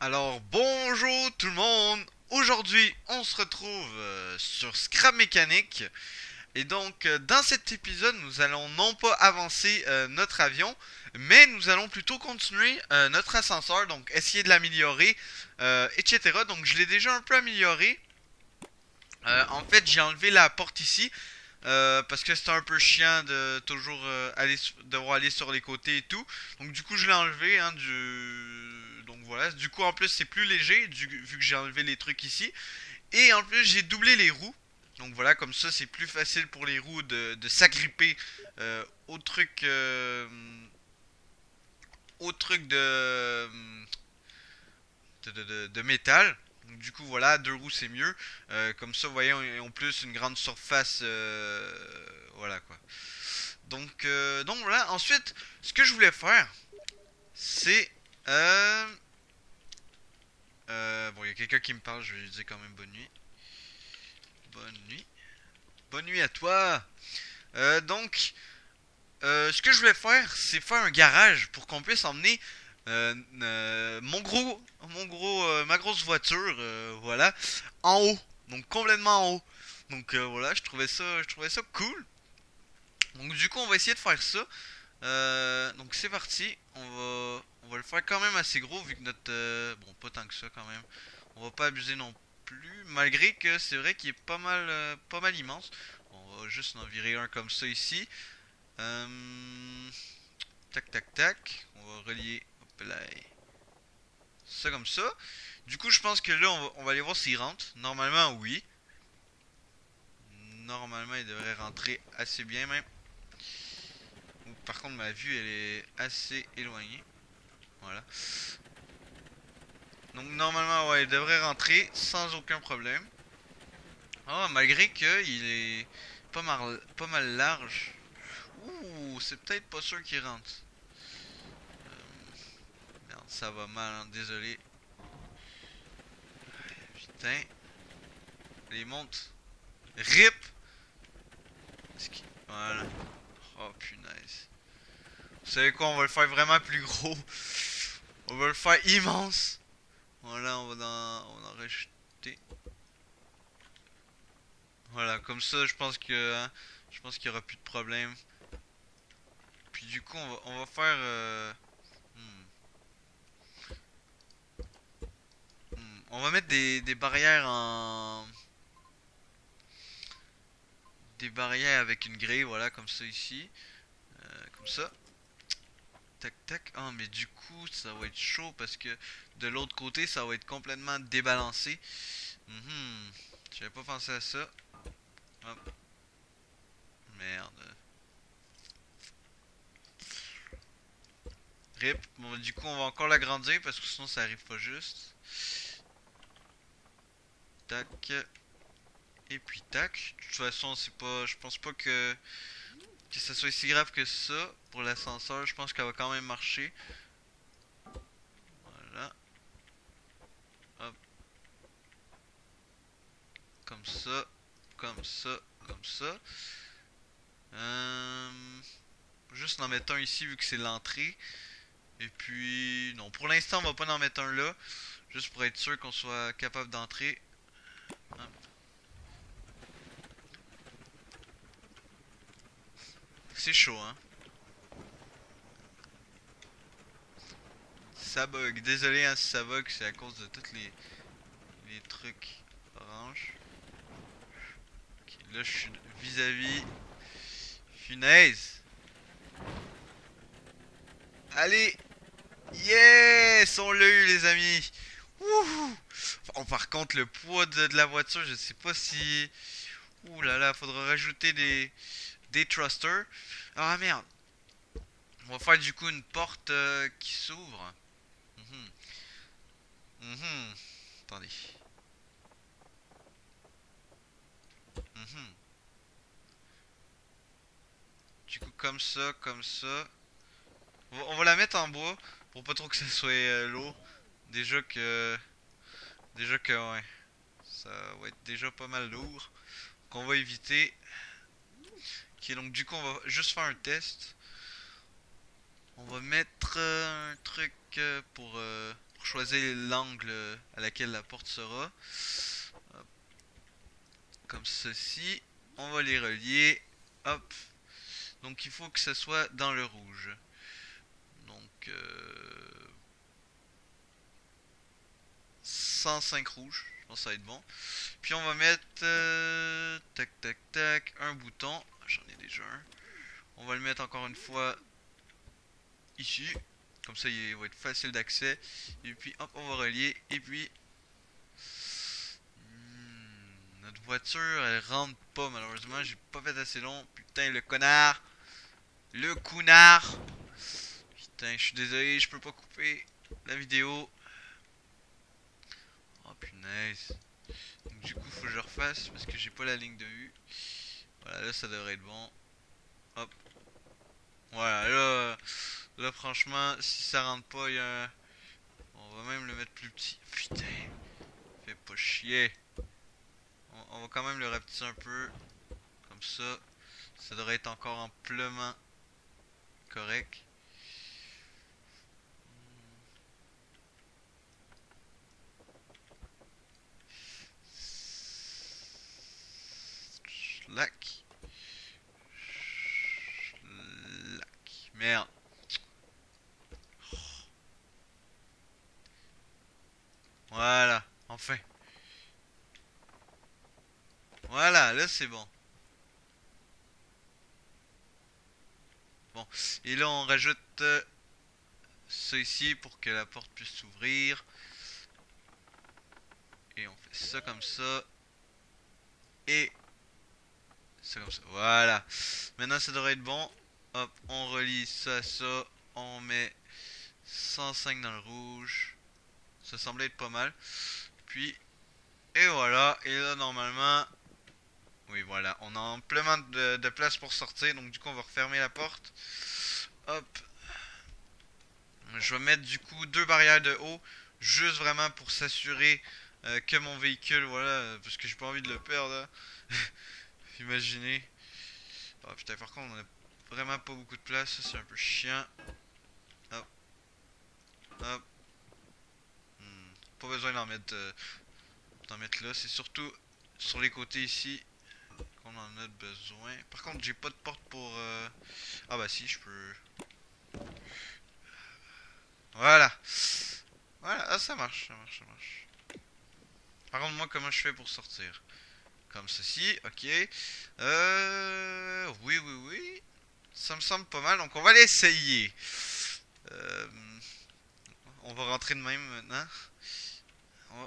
Alors bonjour tout le monde. Aujourd'hui, on se retrouve sur Scrap Mécanique. Et donc, dans cet épisode, nous allons non pas avancer notre avion, mais nous allons plutôt continuer notre ascenseur, donc essayer de l'améliorer, etc. Donc, je l'ai déjà un peu amélioré. En fait, j'ai enlevé la porte ici. Parce que c'était un peu chiant de toujours devoir aller sur les côtés et tout. Donc du coup je l'ai enlevé hein, donc voilà. Du coup en plus c'est plus léger vu que j'ai enlevé les trucs ici. Et en plus j'ai doublé les roues. Donc voilà, comme ça c'est plus facile pour les roues de s'agripper au truc au truc de métal. Donc, du coup voilà, deux roues c'est mieux. Comme ça vous voyez on a plus une grande surface. Voilà quoi. Donc voilà, ensuite, ce que je voulais faire, c'est... bon, il y a quelqu'un qui me parle, je vais lui dire quand même bonne nuit. Bonne nuit. Bonne nuit à toi. Donc, ce que je voulais faire, c'est faire un garage pour qu'on puisse emmener ma grosse voiture, voilà, en haut. Donc complètement en haut. Donc voilà, je trouvais ça cool. Donc du coup, on va essayer de faire ça. Donc c'est parti, on va le faire quand même assez gros vu que notre... bon, pas tant que ça quand même. On va pas abuser non plus, malgré que c'est vrai qu'il est pas mal immense. On va juste en virer un comme ça ici. Tac tac tac, on va relier hop là, ça comme ça. Du coup je pense que là on va aller voir s'il rentre. Normalement oui. Normalement il devrait rentrer assez bien même. Par contre ma vue elle est assez éloignée. Voilà. Donc normalement ouais il devrait rentrer sans aucun problème. Oh malgré que il est pas mal large. Ouh c'est peut-être pas sûr qu'il rentre. Merde ça va mal hein, désolé. Putain. Les montes. RIP. Voilà. Oh punaise. Vous savez quoi on va le faire vraiment plus gros. On va le faire immense. Voilà on va en rajouter. Voilà comme ça je pense que hein, je pense qu'il y aura plus de problème. Puis du coup on va faire hmm, on va mettre des barrières en des barrières avec une grille voilà comme ça ici. Comme ça. Tac tac. Ah mais du coup ça va être chaud parce que de l'autre côté ça va être complètement débalancé. Mhm. J'avais pas pensé à ça. Hop. Merde. RIP. Bon du coup on va encore l'agrandir parce que sinon ça arrive pas juste. Tac. Et puis tac. De toute façon c'est pas. Je pense pas que ça soit si grave que ça. Pour l'ascenseur, je pense qu'elle va quand même marcher. Voilà. Hop. Comme ça. Comme ça. Comme ça. Juste en mettre un ici vu que c'est l'entrée. Et puis... Non, pour l'instant on va pas en mettre un là. Juste pour être sûr qu'on soit capable d'entrer. Hop. C'est chaud hein. Ça bug. Désolé hein, si ça bug, c'est à cause de tous les trucs orange. Ok, là je suis vis-à-vis. Funaise. Allez. Yes, on l'a eu les amis. Wouhou. Oh, par contre le poids de la voiture, je sais pas si... Ouh là là, faudra rajouter des thrusters. Ah merde. On va faire du coup une porte qui s'ouvre. Mhm. Mhm. Attendez. Mhm. Du coup comme ça, comme ça. On va la mettre en bois pour pas trop que ça soit lourd. Déjà que... Déjà que ouais. Ça va être déjà pas mal lourd. Qu'on va éviter. Ok donc du coup on va juste faire un test. On va mettre un truc pour choisir l'angle à laquelle la porte sera. Hop. Comme ceci. On va les relier. Hop. Donc il faut que ce soit dans le rouge. Donc 105 rouge. Je pense que ça va être bon. Puis on va mettre tac tac tac un bouton. J'en ai déjà un. On va le mettre encore une fois ici. Comme ça il va être facile d'accès. Et puis hop on va relier. Et puis notre voiture elle rentre pas malheureusement. J'ai pas fait assez long. Putain le connard. Le counard. Putain je suis désolé je peux pas couper la vidéo. Oh punaise. Donc du coup faut que je refasse parce que j'ai pas la ligne de vue. Voilà là ça devrait être bon. Hop. Voilà là franchement si ça rentre pas il y a un... On va même le mettre plus petit. Putain. Fais pas chier. On va quand même le rapetisser un peu. Comme ça. Ça devrait être encore amplement correct. Lac. Merde. Voilà, enfin. Voilà, là c'est bon. Bon, et là on rajoute ça ici pour que la porte puisse s'ouvrir. Et on fait ça comme ça. Et ça comme ça. Voilà. Maintenant ça devrait être bon. Hop, on relie ça à ça. On met 105 dans le rouge. Ça semblait être pas mal. Puis, et voilà. Et là normalement... Oui voilà, on a amplement de place pour sortir. Donc du coup on va refermer la porte. Hop. Je vais mettre du coup deux barrières de haut. Juste vraiment pour s'assurer que mon véhicule, voilà, parce que j'ai pas envie de le perdre là. Imaginez. Oh putain, par contre, on a vraiment pas beaucoup de place, ça c'est un peu chiant. Hop. Hop. Pas besoin d'en mettre là, c'est surtout sur les côtés ici qu'on en a besoin. Par contre, j'ai pas de porte pour... Ah bah si, je peux... Voilà. Voilà, ah, ça marche, ça marche, ça marche. Par contre, moi, comment je fais pour sortir? Comme ceci, ok. Oui, oui, oui. Ça me semble pas mal, donc on va l'essayer. On va rentrer de même maintenant.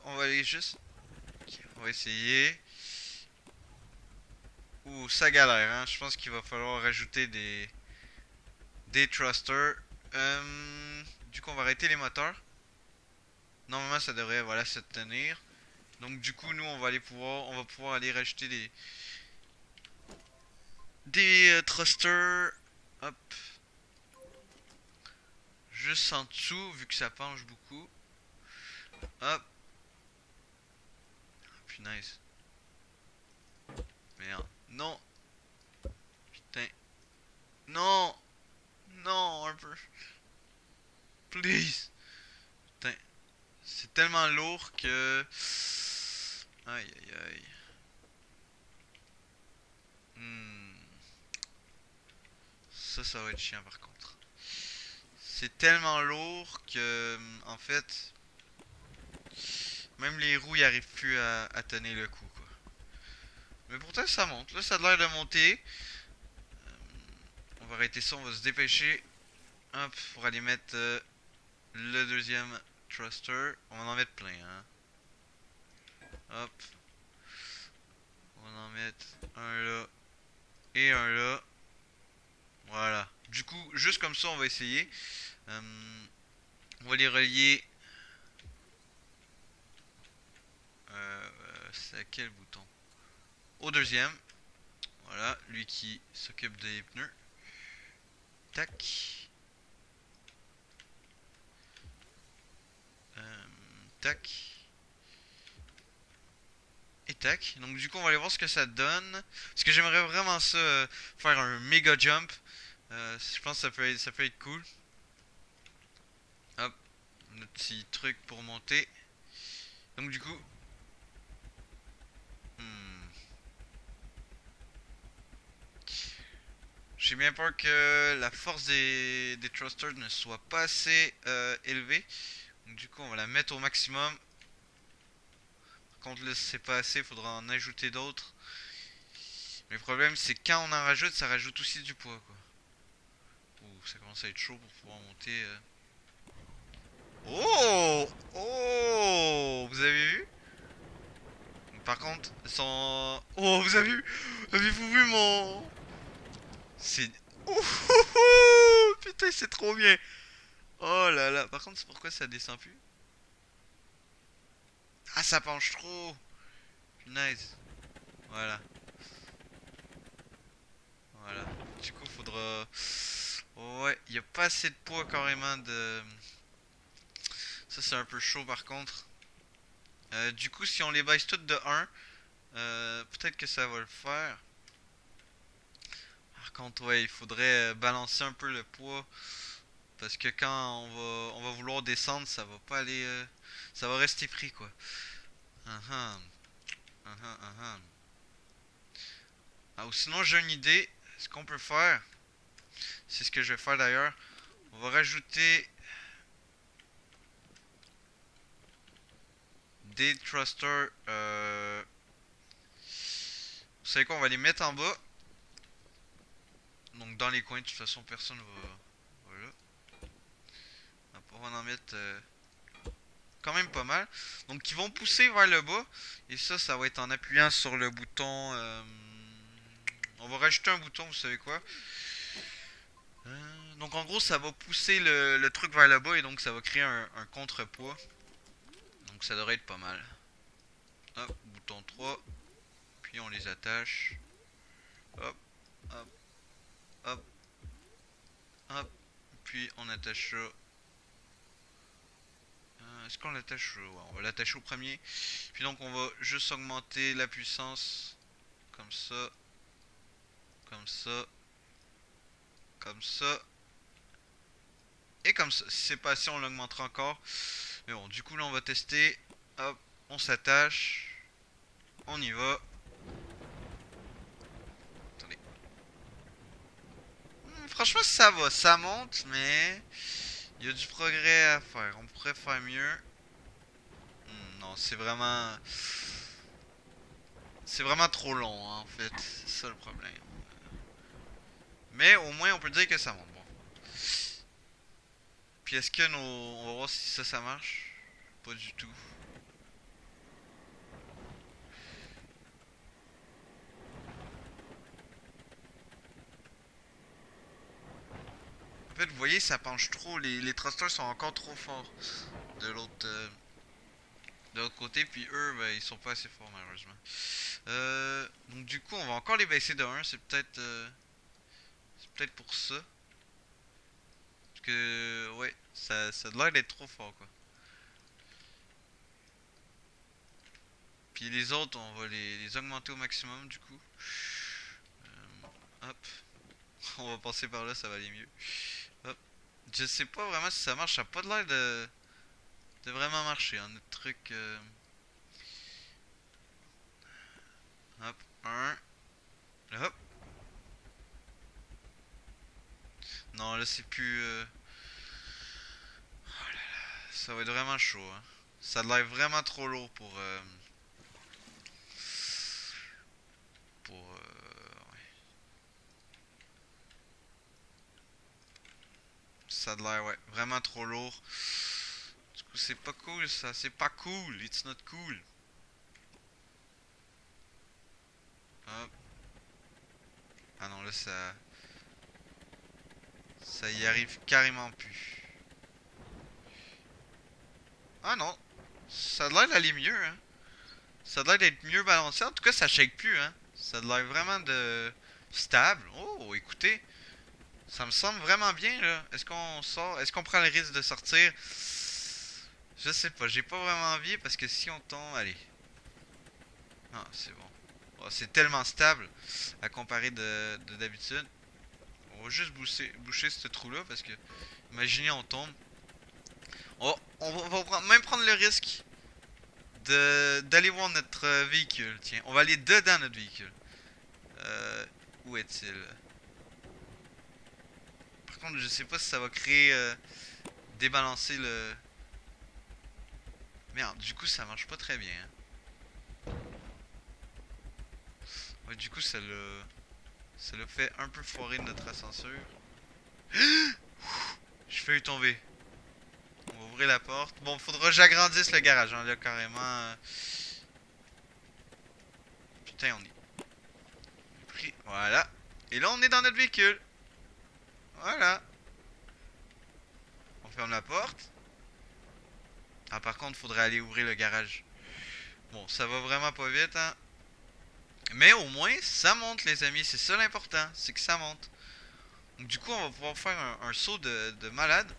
On va aller juste... Okay, on va essayer. Ouh, ça galère, hein. Je pense qu'il va falloir rajouter des thrusters. Du coup, on va arrêter les moteurs. Normalement, ça devrait, voilà, se tenir. Donc, du coup, nous, on va pouvoir aller rajouter des thrusters. Hop. Juste en dessous, vu que ça penche beaucoup. Hop. Punaise. Merde. Non. Putain. Non. Non, un peu. Please. Putain. C'est tellement lourd que... Aïe, aïe, aïe. Ça va être chiant par contre. C'est tellement lourd que, en fait, même les roues y arrivent plus à tenir le coup, quoi. Mais pourtant ça monte. Là, ça a l'air de monter. On va arrêter ça, on va se dépêcher. Hop, pour aller mettre le deuxième thruster. On va en mettre plein, hein. Hop. On va en mettre un là et un là. Voilà. Du coup, juste comme ça, on va essayer. On va les relier. C'est à quel bouton? Au deuxième. Voilà, lui qui s'occupe des pneus. Tac. Tac. Et tac. Donc du coup on va aller voir ce que ça donne. Parce que j'aimerais vraiment ça, faire un méga jump. Je pense que ça peut être cool. Hop. notre petit truc pour monter. Donc du coup... J'ai bien peur que la force des thrusters ne soit pas assez élevée. Donc du coup on va la mettre au maximum. Par contre là c'est pas assez, il faudra en ajouter d'autres. Mais le problème c'est que quand on en rajoute, ça rajoute aussi du poids quoi. Ouh, ça commence à être chaud pour pouvoir monter. Oh! Oh! Vous avez vu? Par contre, sans... Oh, vous avez vu? Avez-vous vu mon... C'est... Oh, oh, oh, putain, c'est trop bien! Oh là là, par contre, c'est pourquoi ça descend plus? Ah, ça penche trop! Nice. Voilà. Voilà. Du coup, faudra... Ouais, il a pas assez de poids carrément de... Ça, c'est un peu chaud par contre. Du coup, si on les baisse toutes de 1, peut-être que ça va le faire. Par contre, ouais, il faudrait balancer un peu le poids. Parce que quand on va vouloir descendre, ça va pas aller... ça va rester pris, quoi. Uh-huh. Uh-huh, uh-huh. Ah, ou sinon, j'ai une idée. Ce qu'on peut faire, c'est ce que je vais faire d'ailleurs. On va rajouter des thrusters. Vous savez quoi, on va les mettre en bas. Donc dans les coins, de toute façon, personne va... Voilà. On va en mettre quand même pas mal. Donc ils vont pousser vers le bas. Et ça va être en appuyant sur le bouton... On va rajouter un bouton, vous savez quoi. Donc en gros, ça va pousser le truc vers le bas. Et donc ça va créer un contrepoids. Donc ça devrait être pas mal. Hop, bouton 3. Puis on les attache. Hop, hop, hop, hop. Puis on attache ça. Est-ce qu'on l'attache? Ouais, on va l'attacher au premier. Puis donc on va juste augmenter la puissance. Comme ça. Comme ça. Comme ça. Et comme ça. Si c'est pas assez, on l'augmentera encore. Mais bon, du coup là on va tester. Hop, on s'attache. On y va. Attendez. Franchement ça va, ça monte, mais... Il y a du progrès à faire. On pourrait faire mieux. Non, c'est vraiment... C'est vraiment trop long, hein, en fait. C'est ça le problème. Mais au moins, on peut dire que ça monte. Bon. Puis est-ce que nos... On va voir si ça marche. Pas du tout. En fait, vous voyez, ça penche trop. Les thrusters sont encore trop forts de l'autre côté. Puis eux, ben, ils sont pas assez forts, malheureusement. Donc du coup, on va encore les baisser de 1. C'est peut-être pour ça. Parce que, ouais, ça a l'air d'être trop fort, quoi. Puis les autres, on va les augmenter au maximum, du coup. Hop. On va passer par là, ça va aller mieux. Hop. Je sais pas vraiment si ça marche. Ça a pas de l'air de vraiment marcher, hein, notre truc. Hop. Un. Hop. Non, là, c'est plus... Oh là là, ça va être vraiment chaud, hein. Ça a l'air vraiment trop lourd ouais. Ça a l'air, ouais, vraiment trop lourd. Du coup, c'est pas cool, ça. C'est pas cool. It's not cool. Hop. Ah non, là, ça... Ça y arrive carrément plus. Ah non. Ça a l'air d'aller mieux, hein. Ça a l'air d'être mieux balancé. En tout cas, ça shake plus, hein. Ça a l'air vraiment de... stable. Oh, écoutez. Ça me semble vraiment bien, là. Est-ce qu'on sort? Est-ce qu'on prend le risque de sortir? Je sais pas. J'ai pas vraiment envie parce que si on tombe... Allez. Ah, c'est bon. Oh, c'est tellement stable à comparer de d'habitude. On va juste boucher ce trou-là parce que... Imaginez, on tombe. Même prendre le risque d'aller voir notre véhicule. Tiens, on va aller dedans notre véhicule. Où est-il? Par contre, je sais pas si ça va créer... débalancer le... Merde, du coup ça marche pas très bien. Ouais, du coup ça l'a fait un peu foirer notre ascenseur. Je fais tomber. On va ouvrir la porte. Bon, faudra que j'agrandisse le garage, hein, là, carrément. Putain, on est pris. Voilà. Et là, on est dans notre véhicule. Voilà. On ferme la porte. Ah, par contre, faudrait aller ouvrir le garage. Bon, ça va vraiment pas vite, hein. Mais au moins, ça monte, les amis. C'est ça l'important, c'est que ça monte. Donc, du coup, on va pouvoir faire un saut de malade.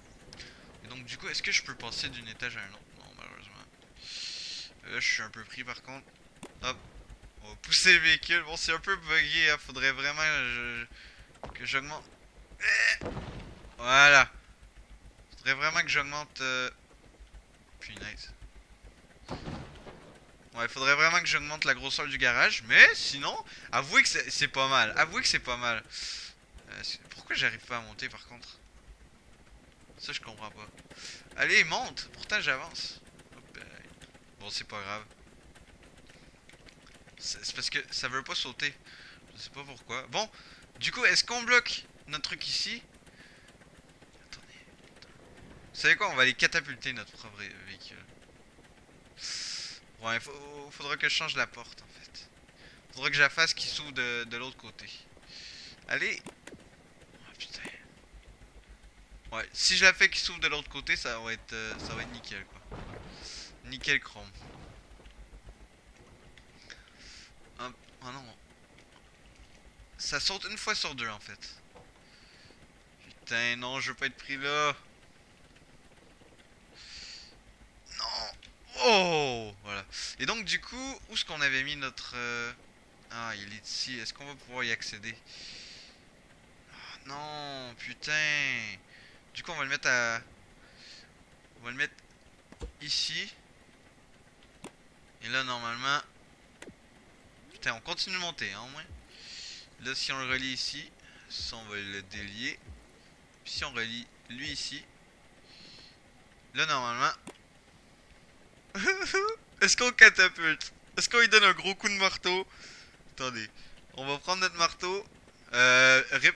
Et donc, du coup, est-ce que je peux passer d'un étage à un autre? Non, malheureusement. Là, je suis un peu pris, par contre. Hop. On va pousser le véhicule. Bon, c'est un peu bugué, hein. Faudrait vraiment que j'augmente. Voilà. Faudrait vraiment que j'augmente... Punaise. Ouais, faudrait vraiment que j'augmente la grosseur du garage. Mais sinon, avouez que c'est pas mal. Avouez que c'est pas mal. Pourquoi j'arrive pas à monter par contre? Ça, je comprends pas. Allez, monte. Pourtant, j'avance. Bon, c'est pas grave. C'est parce que ça veut pas sauter. Je sais pas pourquoi. Bon, du coup, est-ce qu'on bloque notre truc ici? Attendez. Vous savez quoi? On va aller catapulter notre propre véhicule. Ouais, faudra que je change la porte en fait. Faudra que je la fasse qui s'ouvre de l'autre côté. Allez. Oh putain. Ouais, si je la fais qui s'ouvre de l'autre côté, ça va être nickel quoi. Nickel chrome. Hop. Oh non. Ça saute une fois sur deux en fait. Putain, non, je veux pas être pris là. Non. Oh, voilà. Et donc du coup, où est-ce qu'on avait mis notre... Ah, il est ici. Est-ce qu'on va pouvoir y accéder? Ah, non, putain. Du coup, on va le mettre à... On va le mettre ici. Et là, normalement... Putain, on continue de monter, hein, au moins. Là, si on le relie ici, ça, on va le délier. Puis si on relie lui ici... Là, normalement... Est-ce qu'on catapulte? Est-ce qu'on lui donne un gros coup de marteau? Attendez. On va prendre notre marteau. Rip.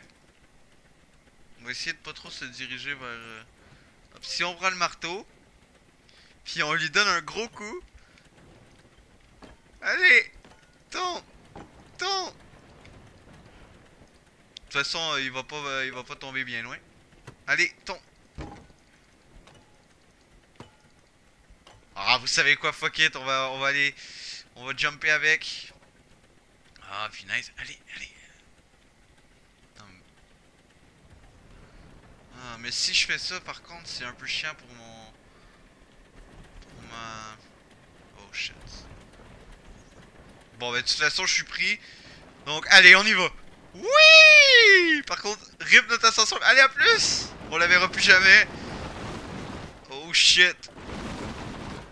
On va essayer de pas trop se diriger vers... Si on prend le marteau, puis on lui donne un gros coup. Allez! Tombe! Tombe! De toute façon, il va pas tomber bien loin. Allez, tombe! Ah, vous savez quoi, fuck it, on va aller... On va jumper avec. Ah, finesse. Allez, allez. Ah, mais si je fais ça, par contre, c'est un peu chiant pour mon... Pour ma... Oh, shit. Bon, bah, de toute façon, je suis pris. Donc, allez, on y va. Oui! Par contre, rip notre ascension. Allez, à plus! On la verra plus jamais. Oh, shit.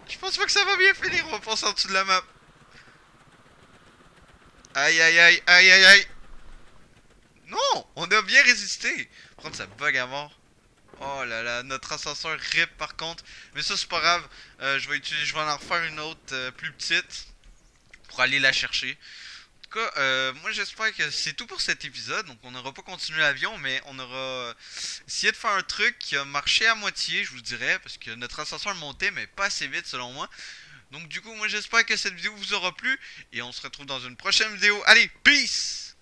Je pense pas que ça va bien finir. On va passer en dessous de la map. Aïe, aïe, aïe, aïe, aïe, aïe. Non! On a bien résisté. Par contre, ça bug à mort. Oh là là, notre ascenseur rip par contre. Mais ça, c'est pas grave. Je vais en refaire une autre plus petite. Pour aller la chercher. En tout cas, moi j'espère que c'est tout pour cet épisode. Donc on n'aura pas continué l'avion, mais on aura essayé de faire un truc qui a marché à moitié, je vous dirais. Parce que notre ascenseur montait, mais pas assez vite selon moi. Donc du coup, moi j'espère que cette vidéo vous aura plu. Et on se retrouve dans une prochaine vidéo. Allez, peace!